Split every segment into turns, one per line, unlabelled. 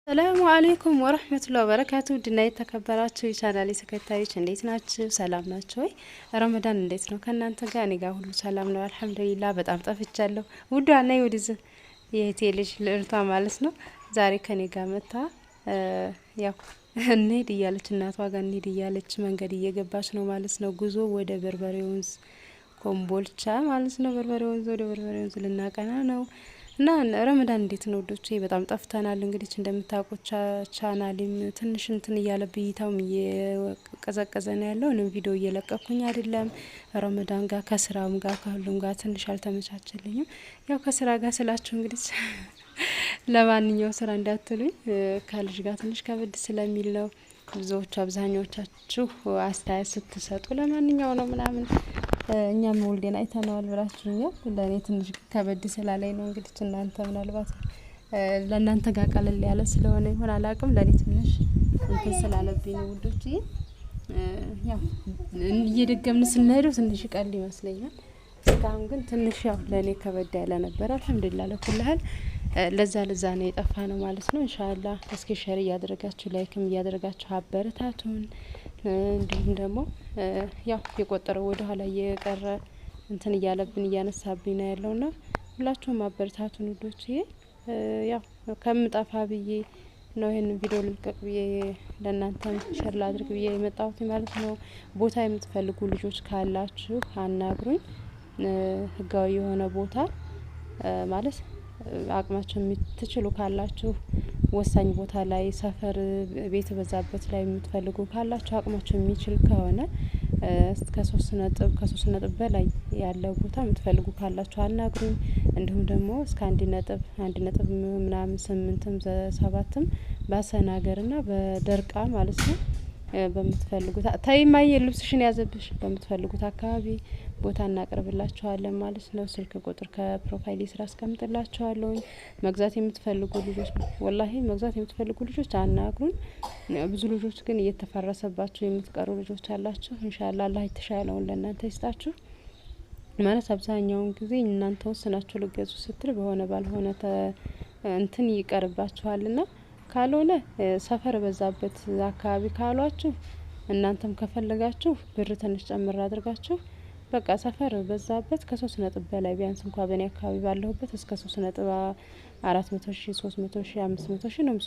ሰላሙ አለይኩም ወራህመቱላሂ ወበረካቱ ድና የተከበራችሁ የቻናሌ ተከታዮች እንዴት ናችሁ? ሰላም ናችሁ ወይ? ረመዳን እንዴት ነው ከእናንተ ጋር? እኔ ጋር ሁሉ ሰላም ነው አልሐምዱሊላህ። በጣም ጠፍቻለሁ። ውዷ ነይ ወደዚህ የእህቴ ልጅ ልዕልቷ ማለት ነው። ዛሬ ከኔ ጋር መታ ያው እንሂድ እያለች እናቷ ጋር እንሂድ እያለች መንገድ እየገባች ነው ማለት ነው። ጉዞ ወደ በርበሬ ወንዝ ኮምቦልቻ ማለት ነው። በርበሬ ወንዝ ወደ በርበሬ ወንዝ ልናቀና ነው። እና ረመዳን እንዴት ነው ወዶቼ? በጣም ጠፍተናል። እንግዲህ እንደምታውቁት ቻናሌም ትንሽ እንትን እያለ ብይታውም እየቀዘቀዘ ነው ያለው። እኔም ቪዲዮ እየለቀኩኝ አይደለም። ረመዳን ጋር ከስራም ጋር ከሁሉም ጋር ትንሽ አልተመቻቸልኝም። ያው ከስራ ጋር ስላችሁ እንግዲህ ለማንኛው ስራ እንዳትሉኝ ከልጅ ጋር ትንሽ ከበድ ስለሚል ነው። ብዙዎቹ አብዛኛዎቻችሁ አስተያየት ስትሰጡ ለማንኛው ነው ምናምን እኛም ወልዴን አይተነዋል ብላችሁኛል። ለእኔ ትንሽ ከበድ ስላለኝ ነው። እንግዲህ እናንተ ምናልባት ለእናንተ ጋር ቀለል ያለ ስለሆነ ይሆን አላውቅም። ለእኔ ትንሽ እንትን ስላለብኝ ነው ውዶች። ያው እየደገምን ስንሄደው ትንሽ ቀል ይመስለኛል። እስካሁን ግን ትንሽ ያው ለእኔ ከበድ ያለ ነበር። አልሐምዱሊላህ ለኩልህል ለዛ ነው የጠፋ ነው ማለት ነው። ኢንሻአላህ እስኪ ሼር እያደረጋችሁ ላይክም እያደረጋችሁ አበረታቱን። እንዲሁም ደግሞ ያው የቆጠረው ወደ ኋላ እየቀረ እንትን እያለብን እያነሳብኝ ነው ያለውና ሁላችሁም አበረታቱን ውዶች። ያው ከምጠፋ ብዬ ነው ይሄን ቪዲዮ ልልቀቅ ብዬ ለእናንተም ሼር ላድርግ ብዬ የመጣሁት ማለት ነው። ቦታ የምትፈልጉ ልጆች ካላችሁ አናግሩኝ። ህጋዊ የሆነ ቦታ ማለት አቅማችሁ የምትችሉ ካላችሁ ወሳኝ ቦታ ላይ ሰፈር ቤት በዛበት ላይ የምትፈልጉ ካላችሁ አቅማችሁ የሚችል ከሆነ እስከ 3 ነጥብ በላይ ያለው ቦታ የምትፈልጉ ካላችሁ አናግሩኝ። እንዲሁም ደግሞ እስከ 1 ነጥብ ምናምን 8ም 7ም ባሰናገርና በደርቃ ማለት ነው በምትፈልጉት ታይማዬ ልብስሽን ያዘብሽ በምትፈልጉት አካባቢ ቦታ እናቀርብላችኋለን ማለት ነው። ስልክ ቁጥር ከፕሮፋይል ስራ አስቀምጥላችኋለሁ። መግዛት የምትፈልጉ ልጆች ወላሂ መግዛት የምትፈልጉ ልጆች አናግሩን። ብዙ ልጆች ግን እየተፈረሰባችሁ የምትቀሩ ልጆች አላችሁ። ኢንሻአላህ አላህ የተሻለውን ለእናንተ ይስጣችሁ። ማለት አብዛኛውን ጊዜ እናንተ ወስናችሁ ልገዙ ስትል በሆነ ባልሆነ እንትን ይቀርባችኋልና ካልሆነ ሰፈር በዛበት አካባቢ ካሏችሁ እናንተም ከፈለጋችሁ ብር ትንሽ ጨምር አድርጋችሁ በቃ ሰፈር በዛበት ከ3 ነጥብ በላይ ቢያንስ እንኳን በእኔ አካባቢ ባለሁበት እስከ 3 ነጥብ 400,000 300,000 500,000 ነው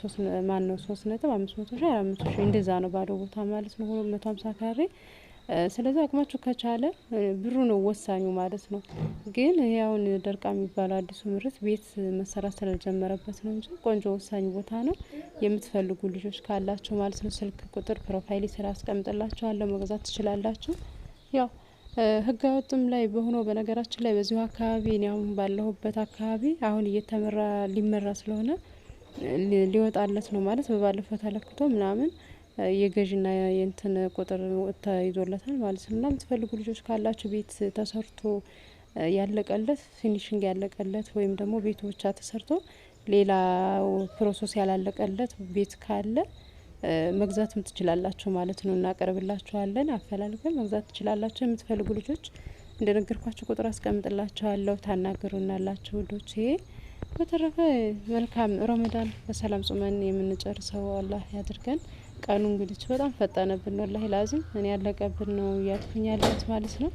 3 ነጥብ 500,000 400,000 እንደዛ ነው ባዶ ቦታ ማለት ነው 250 ካሬ። ስለዚህ አቅማችሁ ከቻለ ብሩ ነው ወሳኙ ማለት ነው። ግን ያውን ደርቃ የሚባለው አዲሱ ምርት ቤት መሰራት ስለጀመረበት ነው እንጂ ቆንጆ ወሳኝ ቦታ ነው። የምትፈልጉ ልጆች ካላችሁ ማለት ነው ስልክ ቁጥር ፕሮፋይል ስራ አስቀምጥላችኋለሁ መግዛት ትችላላችሁ። ያው ህገወጥም ላይ በሆነ በነገራችን ላይ በዚሁ አካባቢ እኔ አሁን ባለሁበት አካባቢ አሁን ሊመራ ስለሆነ ሊወጣለት ነው ማለት በባለፈው ተለክቶ ምናምን የገዥና የእንትን ቁጥር ተይዞለታል ማለት ነው። እና የምትፈልጉ ልጆች ካላችሁ ቤት ተሰርቶ ያለቀለት ፊኒሽንግ ያለቀለት ወይም ደግሞ ቤቱ ብቻ ተሰርቶ ሌላ ፕሮሰስ ያላለቀለት ቤት ካለ መግዛትም ትችላላችሁ ማለት ነው። እናቀርብላችኋለን አፈላልገን መግዛት ትችላላችሁ። የምትፈልጉ ልጆች እንደነገርኳችሁ ቁጥር አስቀምጥላችኋለሁ ታናግሩናላችሁ ውዶቼ። በተረፈ መልካም ረመዳን በሰላም ጾመን የምንጨርሰው አላህ ያድርገን። ቀኑ እንግዲህ በጣም ፈጠነብን ወላሂ ላዚም እኔ ያለቀብን ነው እያልኩኝ ያለሁት ማለት ነው።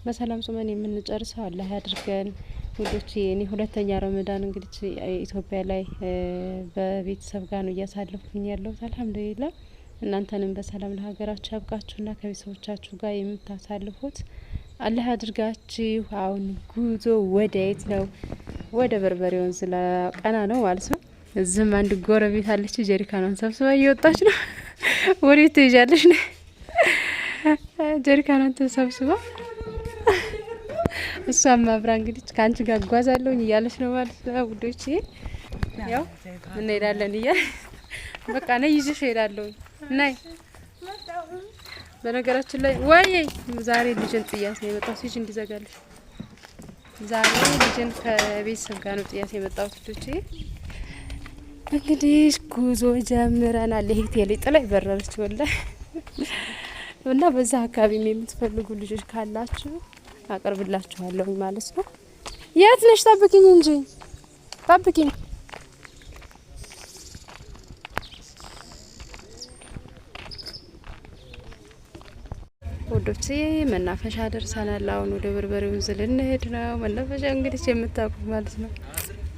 በሰላም ጾመን የምንጨርሰው አላህ ያድርገን ውዶቼ። እኔ ሁለተኛ ረመዳን እንግዲህ ኢትዮጵያ ላይ በቤተሰብ ጋር ነው እያሳለፍኩኝ ያለሁት አልሐምዱሊላህ። እናንተንም በሰላም ለሀገራችሁ ያብቃችሁና ከቤተሰቦቻችሁ ጋር የምታሳልፉት አላህ ያድርጋችሁ። አሁን ጉዞ ወደ የት ነው? ወደ በርበሬ ወንዝ ለቀና ነው ማለት ነው። እዚህም አንድ ጎረቤት አለች ጀሪካኗን ሰብስባ እየወጣች ነው። ወዴት ትሄጃለሽ ነው? ጀሪካኗን ተሰብስባ እሷም አብራ እንግዲህ ካንቺ ጋር እጓዛለሁ እያለች ነው ማለት ነው ውዶቼ። ያው እንሄዳለን በቃ ነይ ይዤሽ እሄዳለሁ ነይ። በነገራችን ላይ ወይ ዛሬ ልጅን ጥያት ነው የመጣው ሲጅ እንዲዘጋልሽ ዛሬ ልጅን ከቤተሰብ ጋር ነው ጥያት የመጣሁት ውዶቼ። እንግዲህ ጉዞ ጀምረናል። ለህቴ ላይ ጥላይ በረረች ወላሂ። እና በዛ አካባቢ የምትፈልጉ ልጆች ካላችሁ አቀርብላችኋለሁ ማለት ነው። የት ነሽ? ጠብቂኝ እንጂ ጠብቂኝ። ውዶች መናፈሻ ደርሰናል። አሁን ወደ በርበሬ ወንዝ ልንሄድ ነው። መናፈሻ እንግዲህ የምታውቁት ማለት ነው።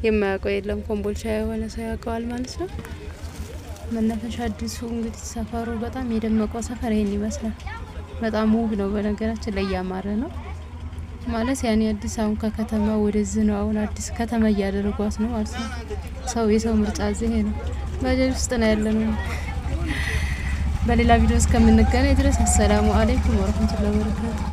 የማያውቀው የለም። ኮምቦልቻ የሆነ ሰው ያውቀዋል ማለት ነው። መናፈሻ አዲሱ እንግዲህ ሰፈሩ በጣም የደመቀው ሰፈር ይሄን ይመስላል። በጣም ውብ ነው። በነገራችን ላይ ያማረ ነው ማለት ያኔ አዲስ አሁን ከከተማ ወደዚህ ነው። አሁን አዲስ ከተማ እያደረጓት ነው ማለት ነው። የሰው ምርጫ እዚህ ነው። ባጃጅ ውስጥ ነው ያለነው። በሌላ ቪዲዮ እስከምንገናኝ ድረስ አሰላሙ አለይኩም ወራህመቱላሂ ወበረካቱ።